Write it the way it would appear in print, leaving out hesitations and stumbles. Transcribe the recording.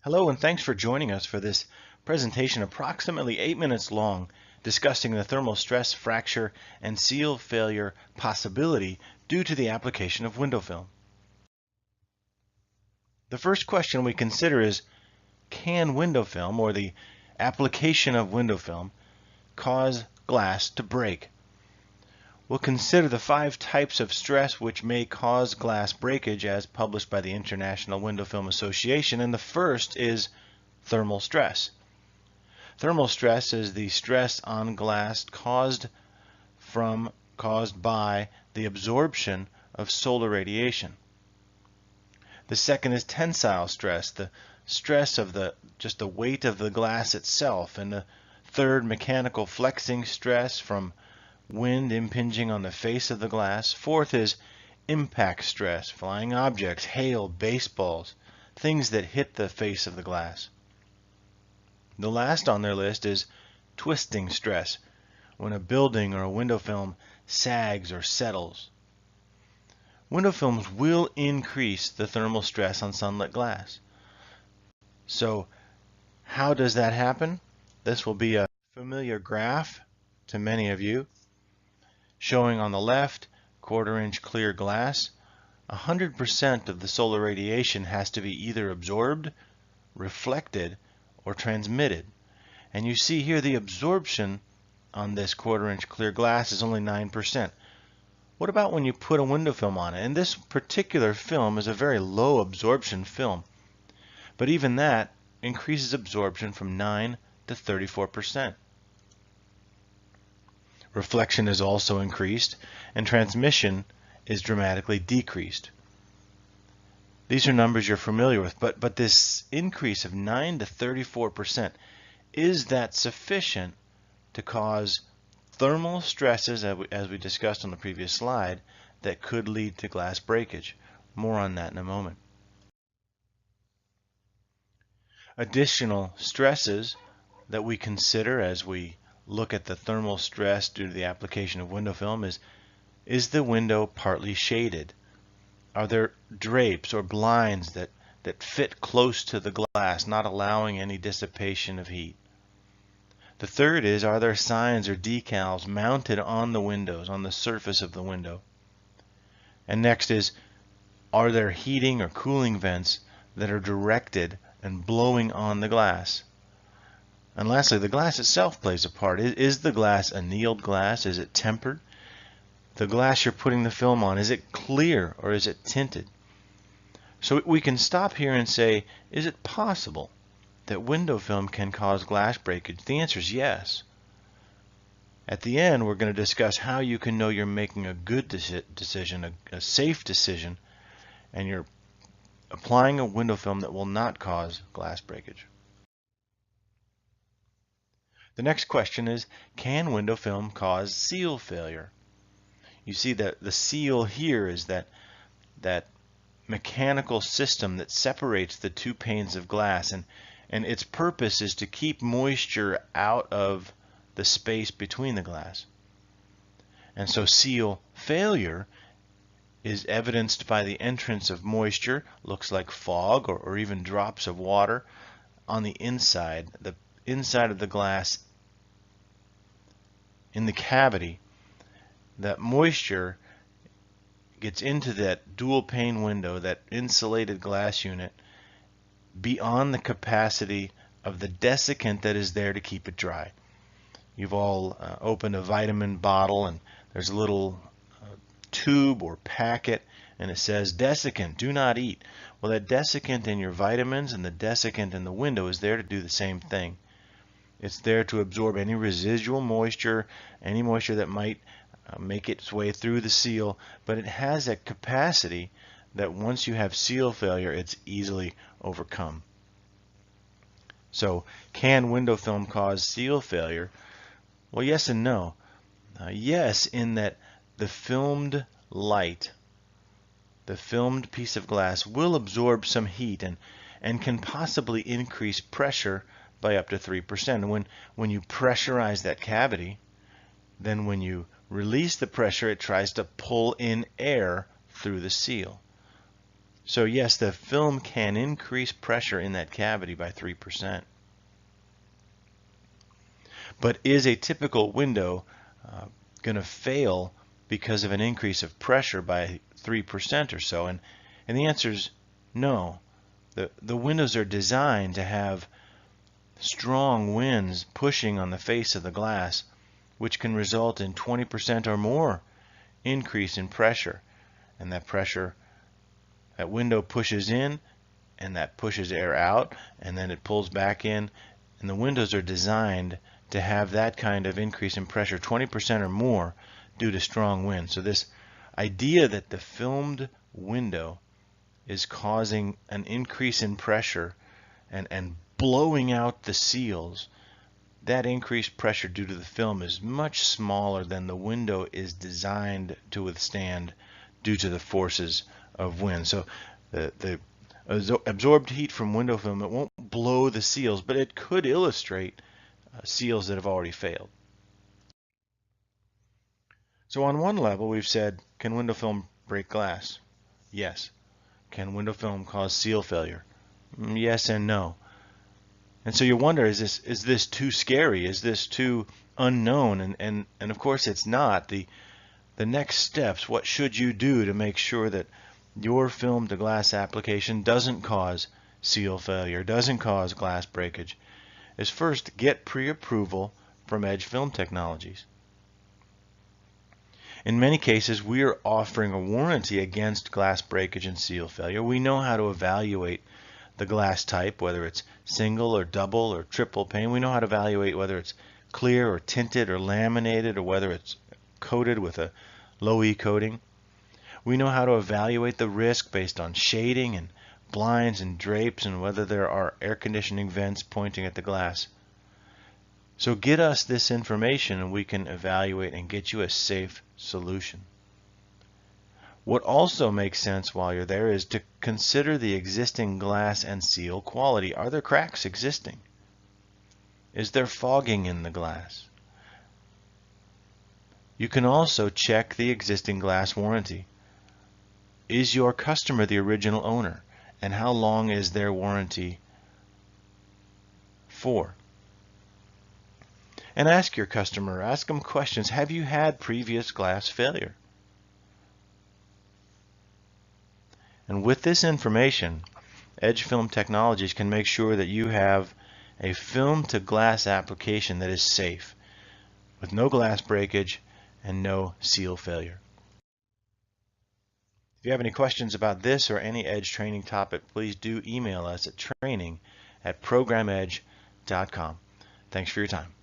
Hello, and thanks for joining us for this presentation approximately 8 minutes long discussing the thermal stress fracture and seal failure possibility due to the application of window film. The first question we consider is, can window film or the application of window film cause glass to break? We'll consider the 5 types of stress which may cause glass breakage as published by the International Window Film Association, and the first is thermal stress. Thermal stress is the stress on glass caused by the absorption of solar radiation. The second is tensile stress, the stress of the weight of the glass itself. And the third, mechanical flexing stress from wind impinging on the face of the glass. Fourth is impact stress, flying objects, hail, baseballs, things that hit the face of the glass. The last on their list is twisting stress, when a building or a window film sags or settles. Window films will increase the thermal stress on sunlit glass. So how does that happen? This will be a familiar graph to many of you, showing on the left 1/4-inch clear glass. 100% of the solar radiation has to be either absorbed, reflected, or transmitted. And you see here the absorption on this 1/4-inch clear glass is only 9%. What about when you put a window film on it? And this particular film is a very low absorption film, but even that increases absorption from 9 to 34%. Reflection is also increased, and transmission is dramatically decreased. These are numbers you're familiar with, but this increase of 9 to 34%, is that sufficient to cause thermal stresses, as we discussed on the previous slide, that could lead to glass breakage? More on that in a moment. Additional stresses that we consider as we look at the thermal stress due to the application of window film is the window partly shaded? Are there drapes or blinds that fit close to the glass, not allowing any dissipation of heat? The third is, are there signs or decals mounted on the windows, on the surface of the window? And next is, are there heating or cooling vents that are directed and blowing on the glass? And lastly, the glass itself plays a part. Is the glass annealed glass? Is it tempered? The glass you're putting the film on, is it clear or is it tinted? So we can stop here and say, is it possible that window film can cause glass breakage? The answer is yes. At the end, we're going to discuss how you can know you're making a good decision, a safe decision, and you're applying a window film that will not cause glass breakage. The next question is, can window film cause seal failure? You see that the seal here is that mechanical system that separates the two panes of glass, and its purpose is to keep moisture out of the space between the glass. And so seal failure is evidenced by the entrance of moisture, looks like fog or even drops of water on the inside of the glass. In the cavity, that moisture gets into that dual pane window, that insulated glass unit, beyond the capacity of the desiccant that is there to keep it dry. You've all opened a vitamin bottle, and there's a little tube or packet, and it says desiccant, do not eat. Well, that desiccant in your vitamins and the desiccant in the window is there to do the same thing. It's there to absorb any residual moisture, any moisture that might make its way through the seal, but it has a capacity that once you have seal failure, it's easily overcome. So, can window film cause seal failure? Well, yes and no. Yes, in that the filmed light, the filmed piece of glass, will absorb some heat and can possibly increase pressure by up to 3%. When you pressurize that cavity, then when you release the pressure, it tries to pull in air through the seal. So yes, the film can increase pressure in that cavity by 3%. But is a typical window going to fail because of an increase of pressure by 3% or so? And the answer is no. The windows are designed to have strong winds pushing on the face of the glass, which can result in 20% or more increase in pressure. And that pressure, that window pushes in, and that pushes air out, and then it pulls back in. And the windows are designed to have that kind of increase in pressure, 20% or more, due to strong winds. So this idea that the filmed window is causing an increase in pressure and blowing out the seals, that increased pressure due to the film is much smaller than the window is designed to withstand due to the forces of wind. So the absorbed heat from window film, it won't blow the seals, but it could illustrate seals that have already failed. So on one level, we've said, can window film break glass? Yes. Can window film cause seal failure? Yes and no. And so you wonder, is this too scary? Is this too unknown? And of course it's not. The next steps, what should you do to make sure that your film to glass application doesn't cause seal failure, doesn't cause glass breakage, is first get pre-approval from Edge Film Technologies. In many cases, we are offering a warranty against glass breakage and seal failure. We know how to evaluate the glass type, whether it's single or double or triple pane. We know how to evaluate whether it's clear or tinted or laminated, or whether it's coated with a low E coating. We know how to evaluate the risk based on shading and blinds and drapes, and whether there are air conditioning vents pointing at the glass. So get us this information and we can evaluate and get you a safe solution. What also makes sense while you're there is to consider the existing glass and seal quality. Are there cracks existing? Is there fogging in the glass? You can also check the existing glass warranty. Is your customer the original owner? And how long is their warranty for? And ask your customer, ask them questions. Have you had previous glass failure? And with this information, Edge Film Technologies can make sure that you have a film to glass application that is safe, with no glass breakage and no seal failure. If you have any questions about this or any Edge training topic, please do email us at training@programedge.com. Thanks for your time.